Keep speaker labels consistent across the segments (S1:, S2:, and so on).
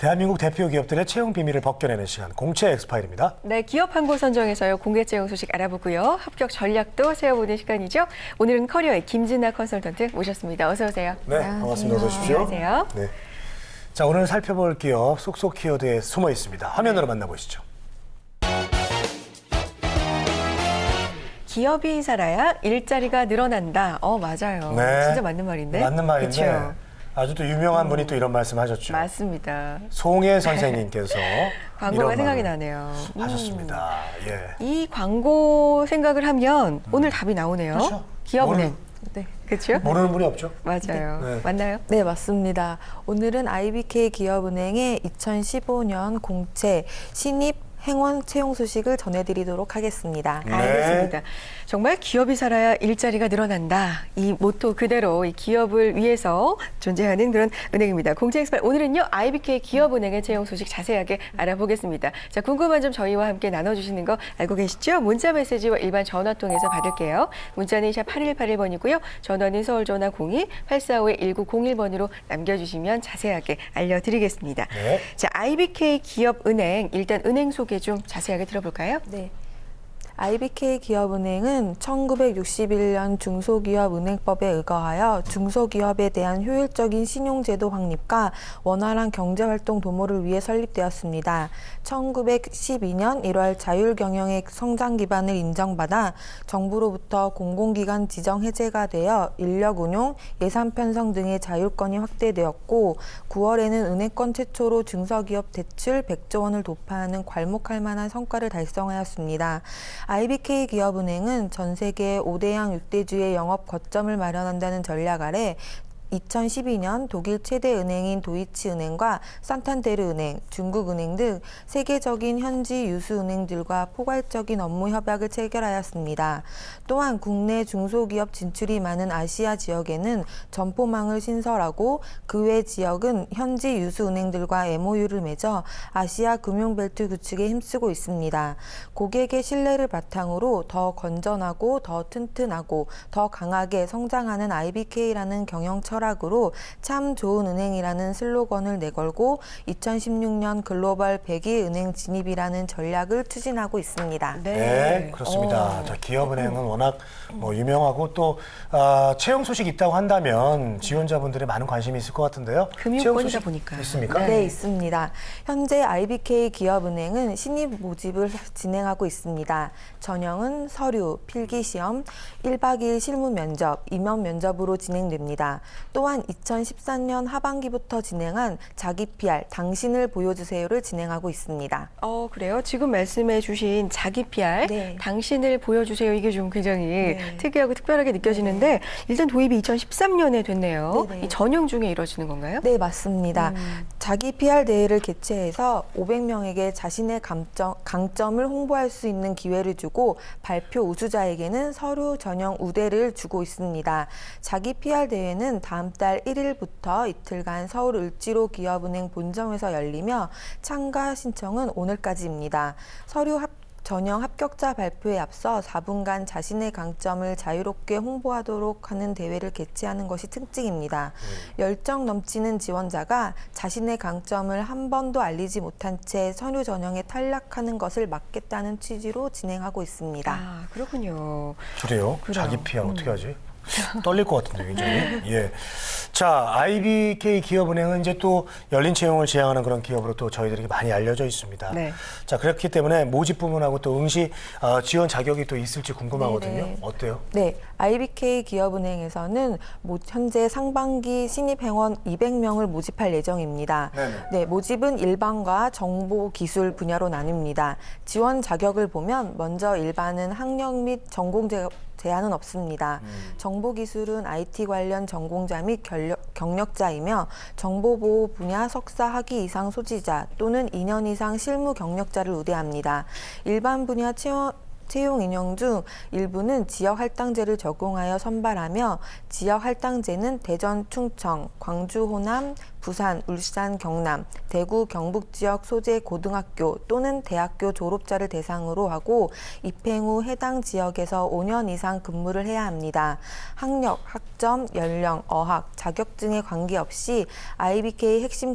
S1: 대한민국 대표 기업들의 채용 비밀을 벗겨내는 시간, 공채 엑스파일입니다.
S2: 네, 기업 한 곳 선정에서요. 공개 채용 소식 알아보고요. 합격 전략도 세워보는 시간이죠. 오늘은 커리어의 김진아 컨설턴트 모셨습니다. 어서 오세요.
S1: 네, 반갑습니다. 어서 오십시오.
S2: 안녕하세요.
S1: 네. 자, 오늘 살펴볼 기업 쏙쏙 키워드에 숨어 있습니다. 화면으로 만나보시죠.
S2: 기업이 살아야 일자리가 늘어난다. 맞아요.
S1: 네.
S2: 진짜 맞는 말인데.
S1: 맞는 말인데
S2: 그쵸?
S1: 아주 또 유명한 분이 또 이런 말씀하셨죠.
S2: 맞습니다.
S1: 송혜 선생님께서
S2: 광고가
S1: 이런
S2: 생각이
S1: 말을
S2: 나네요.
S1: 하셨습니다. 예.
S2: 이 광고 생각을 하면 오늘 답이 나오네요.
S1: 그렇죠.
S2: 기업은행.
S3: 네.
S2: 그렇죠?
S1: 모르는 분이 없죠.
S2: 맞아요.
S1: 네.
S2: 맞나요?
S3: 네, 맞습니다. 오늘은 IBK 기업은행의 2015년 공채 신입 행원 채용 소식을 전해드리도록 하겠습니다.
S1: 네.
S2: 알겠습니다. 정말 기업이 살아야 일자리가 늘어난다. 이 모토 그대로 이 기업을 위해서 존재하는 그런 은행입니다. 공채 엑스파일 오늘은요. IBK 기업은행의 채용 소식 자세하게 알아보겠습니다. 자, 궁금한 점 저희와 함께 나눠주시는 거 알고 계시죠? 문자 메시지와 일반 전화 통해서 받을게요. 문자는 샵 8181번이고요. 전화는 서울전화 02-845-1901번으로 남겨주시면 자세하게 알려드리겠습니다.
S1: 네.
S2: 자, IBK 기업은행 일단 은행 소개 좀 자세하게 들어볼까요?
S3: 네. IBK 기업은행은 1961년 중소기업은행법에 의거하여 중소기업에 대한 효율적인 신용제도 확립과 원활한 경제활동 도모를 위해 설립되었습니다. 1912년 1월 자율경영의 성장 기반을 인정받아 정부로부터 공공기관 지정 해제가 되어 인력 운용, 예산 편성 등의 자율권이 확대되었고 9월에는 은행권 최초로 중소기업 대출 100조 원을 돌파하는 괄목할 만한 성과를 달성하였습니다. IBK 기업은행은 전 세계 5대양 6대주의 영업 거점을 마련한다는 전략 아래 2012년 독일 최대 은행인 도이치은행과 산탄데르은행, 중국은행 등 세계적인 현지 유수은행들과 포괄적인 업무 협약을 체결하였습니다. 또한 국내 중소기업 진출이 많은 아시아 지역에는 점포망을 신설하고 그 외 지역은 현지 유수은행들과 MOU를 맺어 아시아 금융벨트 구축에 힘쓰고 있습니다. 고객의 신뢰를 바탕으로 더 건전하고 더 튼튼하고 더 강하게 성장하는 IBK라는 경영 철학으로 참 좋은 은행이라는 슬로건을 내걸고 2016년 글로벌 100위 은행 진입이라는 전략을 추진하고 있습니다.
S1: 네, 그렇습니다. 자, 기업은행은 워낙 유명하고 또 채용 소식이 있다고 한다면 지원자분들의 많은 관심이 있을 것 같은데요. 채용
S2: 금융권이다
S1: 소식
S2: 보니까.
S1: 있습니까?
S3: 네, 있습니다. 현재 IBK 기업은행은 신입 모집을 진행하고 있습니다. 전형은 서류, 필기시험, 1박 2일 실무 면접, 임원 면접으로 진행됩니다. 또한 2014년 하반기부터 진행한 자기 PR, 당신을 보여주세요를 진행하고 있습니다.
S2: 그래요? 지금 말씀해 주신 자기 PR,
S3: 네.
S2: 당신을 보여주세요. 이게 좀 굉장히
S3: 네.
S2: 특이하고 특별하게 느껴지는데 일단 도입이 2013년에 됐네요.
S3: 네네.
S2: 이 전형 중에 이루어지는 건가요?
S3: 네, 맞습니다. 자기 PR 대회를 개최해서 500명에게 자신의 강점을 홍보할 수 있는 기회를 주고 발표 우수자에게는 서류 전형 우대를 주고 있습니다. 자기 PR 대회는 다음 달 1일부터 이틀간 서울 을지로 기업은행 본점에서 열리며 참가 신청은 오늘까지입니다. 전형 합격자 발표에 앞서 4분간 자신의 강점을 자유롭게 홍보하도록 하는 대회를 개최하는 것이 특징입니다. 열정 넘치는 지원자가 자신의 강점을 한 번도 알리지 못한 채 서류 전형에 탈락하는 것을 막겠다는 취지로 진행하고 있습니다.
S2: 아, 그렇군요.
S1: 그래요?
S2: 그래요.
S1: 자기 PR 어떻게 하지? 떨릴 것 같은데 굉장히. 예. 자, IBK 기업은행은 이제 또 열린 채용을 지향하는 그런 기업으로 또 저희들에게 많이 알려져 있습니다.
S2: 네.
S1: 자, 그렇기 때문에 모집 부문하고 또 응시 지원 자격이 또 있을지 궁금하거든요.
S3: 네네.
S1: 어때요?
S3: 네, IBK 기업은행에서는 현재 상반기 신입 행원 200명을 모집할 예정입니다.
S1: 네네.
S3: 네, 모집은 일반과 정보 기술 분야로 나뉩니다. 지원 자격을 보면 먼저 일반은 학력 및 전공 제한은 없습니다. 정보기술은 IT 관련 전공자 및 경력자이며 정보보호 분야 석사 학위 이상 소지자 또는 2년 이상 실무 경력자를 우대합니다. 일반 분야 채용 인용 중 일부는 지역 할당제를 적용하여 선발하며 지역 할당제는 대전, 충청, 광주, 호남, 부산, 울산, 경남, 대구, 경북 지역 소재 고등학교 또는 대학교 졸업자를 대상으로 하고 입행 후 해당 지역에서 5년 이상 근무를 해야 합니다. 학력, 학점, 연령, 어학, 자격증에 관계없이 IBK 핵심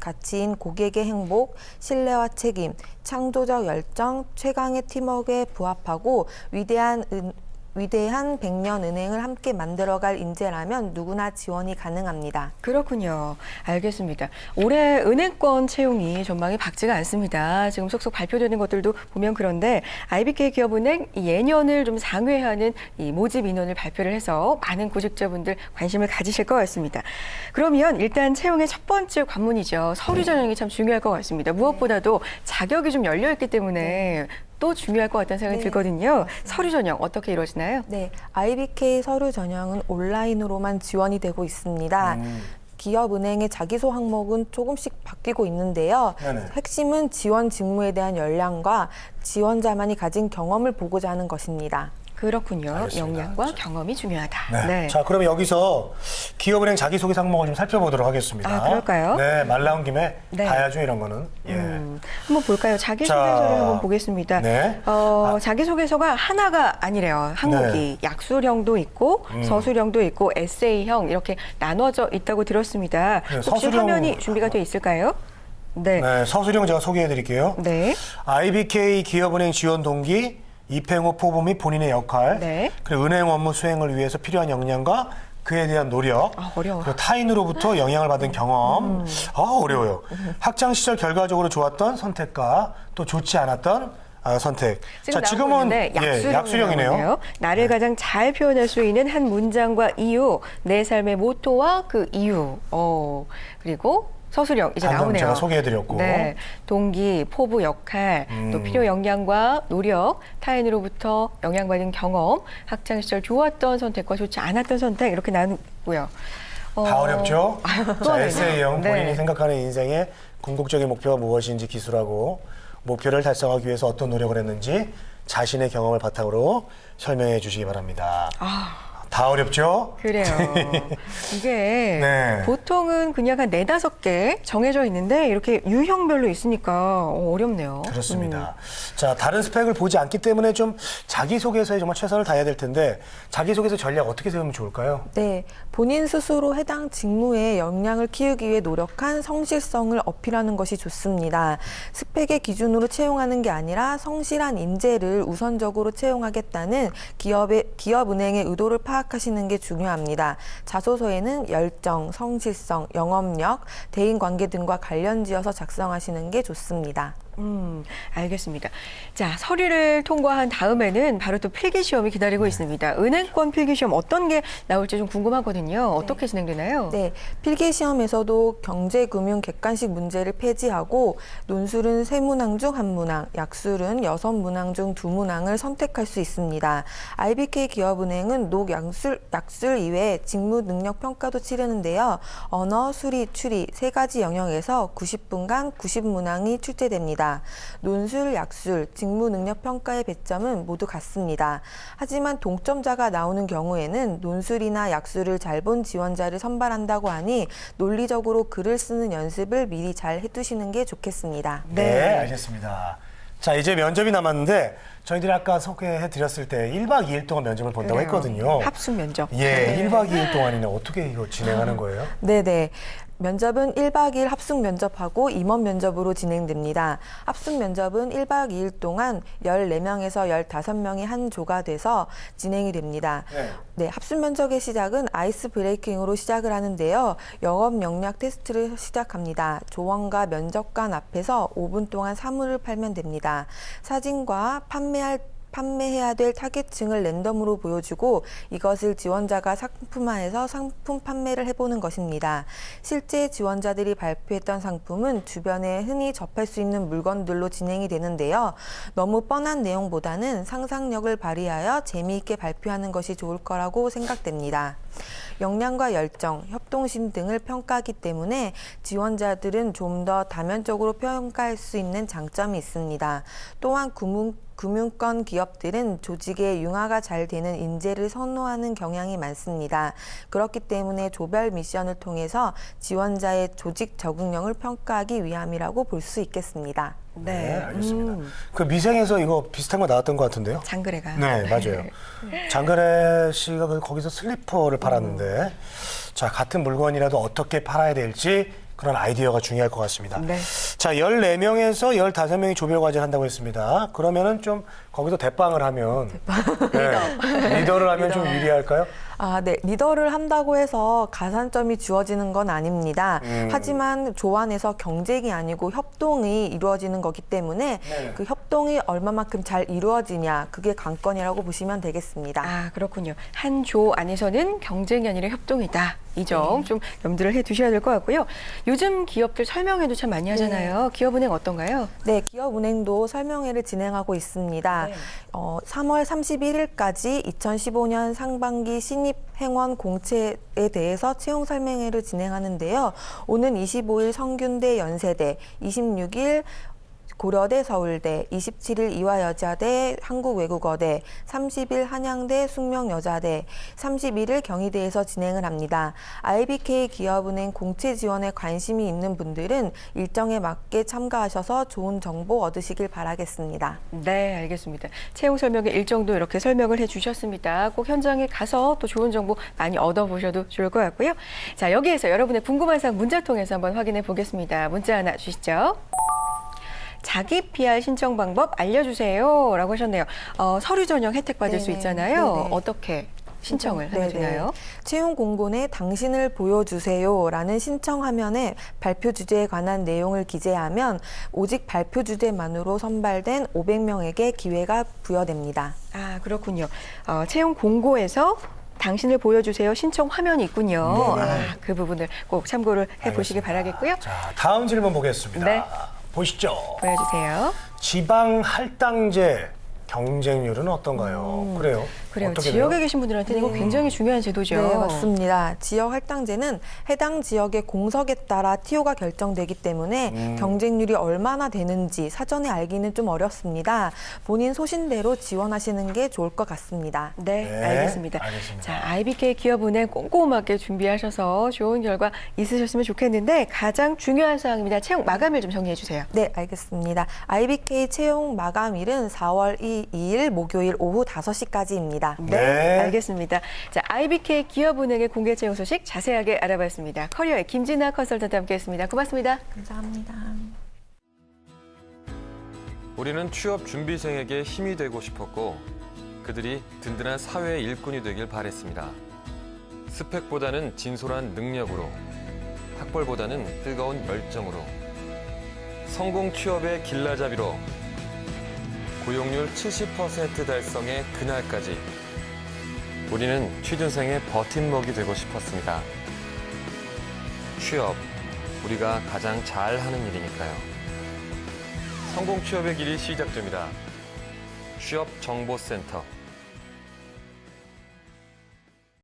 S3: 가치인 고객의 행복, 신뢰와 책임, 창조적 열정, 최강의 팀워크에 부합하고 위대한 백년은행을 함께 만들어갈 인재라면 누구나 지원이 가능합니다.
S2: 그렇군요. 알겠습니다. 올해 은행권 채용이 전망이 밝지가 않습니다. 지금 속속 발표되는 것들도 보면 그런데 IBK 기업은행 이 예년을 좀 상회하는 이 모집 인원을 발표를 해서 많은 구직자분들 관심을 가지실 것 같습니다. 그러면 일단 채용의 첫 번째 관문이죠. 서류 전형이 참 중요할 것 같습니다. 무엇보다도 자격이 좀 열려 있기 때문에 또 중요할 것 같다는 생각이
S3: 네,
S2: 들거든요.
S3: 맞습니다.
S2: 서류 전형 어떻게 이루어지나요?
S3: 네, IBK 서류 전형은 온라인으로만 지원이 되고 있습니다. 기업은행의 자기소 항목은 조금씩 바뀌고 있는데요.
S1: 네네.
S3: 핵심은 지원 직무에 대한 역량과 지원자만이 가진 경험을 보고자 하는 것입니다.
S2: 그렇군요.
S1: 알겠습니다.
S2: 역량과 경험이 중요하다.
S1: 네. 자, 그러면 여기서 기업은행 자기소개서 항목을 좀 살펴보도록 하겠습니다.
S2: 아, 그럴까요?
S1: 네, 말 나온 김에
S2: 네.
S1: 봐야죠, 이런 거는. 예.
S2: 한번 볼까요? 자기소개서를
S1: 자,
S2: 한번 보겠습니다.
S1: 네.
S2: 자기소개서가 하나가 아니래요. 항목이 약수령도 있고 서술형도 있고 에세이형 이렇게 나눠져 있다고 들었습니다.
S1: 네,
S2: 혹시
S1: 서술형-
S2: 화면이 준비가 돼 있을까요? 네.
S1: 네, 서술형 제가 소개해 드릴게요.
S2: 네.
S1: IBK 기업은행 지원 동기, 입행 후 포부 및 본인의 역할,
S2: 네.
S1: 그리고 은행 업무 수행을 위해서 필요한 역량과 그에 대한 노력,
S2: 아, 어려워.
S1: 그리고 타인으로부터 영향을 받은 경험, 어려워요. 학창 시절 결과적으로 좋았던 선택과 또 좋지 않았던 선택.
S2: 지금
S1: 자,
S2: 나오고 있는데
S1: 약수령이네요.
S2: 나오네요. 나를 가장 잘 표현할 수 있는 한 문장과 이유, 내 삶의 모토와 그 이유. 그리고 서술형 이제
S1: 방금
S2: 나오네요.
S1: 제가 소개해드렸고.
S2: 네, 동기, 포부 역할, 또 필요 역량과 노력, 타인으로부터 영향받은 경험, 학창 시절 좋았던 선택과 좋지 않았던 선택 이렇게 나누고요.
S1: 다 어렵죠?
S2: 또
S1: 자,
S2: 하나요?
S1: 에세이형
S2: 네.
S1: 본인이 생각하는 인생의 궁극적인 목표가 무엇인지 기술하고 목표를 달성하기 위해서 어떤 노력을 했는지 자신의 경험을 바탕으로 설명해 주시기 바랍니다. 다 어렵죠?
S2: 그래요. 이게
S1: 네.
S2: 보통은 그냥 한 4-5개 정해져 있는데 이렇게 유형별로 있으니까 어렵네요.
S1: 그렇습니다. 자, 다른 스펙을 보지 않기 때문에 좀 자기소개서에 정말 최선을 다해야 될 텐데 자기소개서 전략 어떻게 세우면 좋을까요?
S3: 네, 본인 스스로 해당 직무의 역량을 키우기 위해 노력한 성실성을 어필하는 것이 좋습니다. 스펙의 기준으로 채용하는 게 아니라 성실한 인재를 우선적으로 채용하겠다는 기업은행의 의도를 파악하시는 게 중요합니다. 자소서에는 열정, 성실성, 영업력, 대인관계 등과 관련지어서 작성하시는 게 좋습니다.
S2: 알겠습니다. 자, 서류를 통과한 다음에는 바로 또 필기시험이 기다리고 있습니다. 은행권 필기시험 어떤 게 나올지 좀 궁금하거든요. 어떻게 진행되나요?
S3: 네, 필기시험에서도 경제금융 객관식 문제를 폐지하고 논술은 3문항 중 1문항, 약술은 6문항 중 2문항을 선택할 수 있습니다. IBK 기업은행은 약술 이외에 직무 능력 평가도 치르는데요. 언어, 수리, 추리 3가지 영역에서 90분간 90문항이 출제됩니다. 논술, 약술, 직무 능력 평가의 배점은 모두 같습니다. 하지만 동점자가 나오는 경우에는 논술이나 약술을 잘 본 지원자를 선발한다고 하니 논리적으로 글을 쓰는 연습을 미리 잘 해두시는 게 좋겠습니다.
S1: 네, 알겠습니다. 자, 이제 면접이 남았는데 저희들이 아까 소개해 드렸을 때 1박 2일 동안 면접을 본다고
S2: 그래요.
S1: 했거든요.
S2: 합숙 면접.
S1: 예, 1박 2일 동안이나 어떻게 이거 진행하는 거예요?
S3: 네네. 면접은 1박 2일 합숙 면접하고 임원 면접으로 진행됩니다. 합숙 면접은 1박 2일 동안 14명에서 15명이 한 조가 돼서 진행이 됩니다. 네, 합숙 면접의 시작은 아이스 브레이킹으로 시작을 하는데요. 영업 역량 테스트를 시작합니다. 조원과 면접관 앞에서 5분 동안 사물을 팔면 됩니다. 사진과 판매해야 될 타겟층을 랜덤으로 보여주고 이것을 지원자가 상품화해서 상품 판매를 해보는 것입니다. 실제 지원자들이 발표했던 상품은 주변에 흔히 접할 수 있는 물건들로 진행이 되는데요. 너무 뻔한 내용보다는 상상력을 발휘하여 재미있게 발표하는 것이 좋을 거라고 생각됩니다. 역량과 열정, 협동심 등을 평가하기 때문에 지원자들은 좀 더 다면적으로 평가할 수 있는 장점이 있습니다. 또한 금융권 기업들은 조직의 융화가 잘 되는 인재를 선호하는 경향이 많습니다. 그렇기 때문에 조별 미션을 통해서 지원자의 조직 적응력을 평가하기 위함이라고 볼 수 있겠습니다.
S1: 네, 알겠습니다. 그 미생에서 이거 비슷한 거 나왔던 것 같은데요?
S2: 장그래가.
S1: 네, 맞아요. 장그래 씨가 거기서 슬리퍼를 팔았는데 자, 같은 물건이라도 어떻게 팔아야 될지 그런 아이디어가 중요할 것 같습니다.
S2: 네.
S1: 자, 14명에서 15명이 조별과제를 한다고 했습니다. 그러면은 좀 거기서 대빵을 하면 네, 리더를 하면 좀 유리할까요?
S3: 네. 리더를 한다고 해서 가산점이 주어지는 건 아닙니다. 하지만 조안에서 경쟁이 아니고 협동이 이루어지는 거기 때문에
S1: 네.
S3: 그 협동이 얼마만큼 잘 이루어지냐, 그게 관건이라고 보시면 되겠습니다.
S2: 아, 그렇군요. 한 조 안에서는 경쟁이 아니라 협동이다. 이 점 좀 염두를 해 두셔야 될 것 같고요. 요즘 기업들 설명회도 참 많이 하잖아요. 기업은행 어떤가요?
S3: 네, 기업은행도 설명회를 진행하고 있습니다.
S2: 네.
S3: 3월 31일까지 2015년 상반기 신입 행원 공채에 대해서 채용 설명회를 진행하는데요. 오는 25일 성균대 연세대, 26일 고려대 서울대, 27일 이화여자대 한국외국어대, 30일 한양대 숙명여자대, 31일 경희대에서 진행을 합니다. IBK 기업은행 공채 지원에 관심이 있는 분들은 일정에 맞게 참가하셔서 좋은 정보 얻으시길 바라겠습니다.
S2: 네, 알겠습니다. 채용 설명회 일정도 이렇게 설명을 해 주셨습니다. 꼭 현장에 가서 또 좋은 정보 많이 얻어보셔도 좋을 것 같고요. 자, 여기에서 여러분의 궁금한 사항 문자 통해서 한번 확인해 보겠습니다. 문자 하나 주시죠. 자기 PR 신청 방법 알려주세요 라고 하셨네요. 서류 전형 혜택 받을 수
S3: 네네.
S2: 있잖아요.
S3: 네네.
S2: 어떻게 신청을 하면
S3: 네네.
S2: 되나요?
S3: 채용 공고에 당신을 보여주세요라는 신청 화면에 발표 주제에 관한 내용을 기재하면 오직 발표 주제만으로 선발된 500명에게 기회가 부여됩니다.
S2: 아, 그렇군요. 채용 공고에서 당신을 보여주세요 신청 화면이 있군요.
S1: 네네.
S2: 아, 그 부분을 꼭 참고를 해보시기
S1: 알겠습니다.
S2: 바라겠고요.
S1: 자, 다음 질문 보겠습니다.
S2: 네.
S1: 보시죠.
S2: 보여주세요.
S1: 지방 할당제 경쟁률은 어떤가요? 그래요?
S2: 그래요.
S1: 어떻게
S2: 지역에
S1: 돼요?
S2: 계신 분들한테는 이거 굉장히 중요한 제도죠.
S3: 네, 맞습니다. 지역 할당제는 해당 지역의 공석에 따라 TO가 결정되기 때문에 경쟁률이 얼마나 되는지 사전에 알기는 좀 어렵습니다. 본인 소신대로 지원하시는 게 좋을 것 같습니다.
S2: 네,
S1: 네,
S2: 알겠습니다.
S1: 알겠습니다.
S2: 자, IBK 기업은행 꼼꼼하게 준비하셔서 좋은 결과 있으셨으면 좋겠는데 가장 중요한 사항입니다. 채용 마감일 좀 정리해 주세요.
S3: 네, 알겠습니다. IBK 채용 마감일은 4월 2일 목요일 오후 5시까지입니다.
S1: 네.
S2: 알겠습니다. 자, IBK 기업은행의 공개 채용 소식 자세하게 알아봤습니다. 커리어의 김진아 컨설턴트 함께했습니다. 고맙습니다.
S3: 감사합니다.
S4: 우리는 취업 준비생에게 힘이 되고 싶었고 그들이 든든한 사회의 일꾼이 되길 바랬습니다. 스펙보다는 진솔한 능력으로, 학벌보다는 뜨거운 열정으로, 성공 취업의 길라잡이로, 고용률 70% 달성의 그날까지 우리는 취준생의 버팀목이 되고 싶었습니다. 취업, 우리가 가장 잘하는 일이니까요. 성공 취업의 길이 시작됩니다. 취업정보센터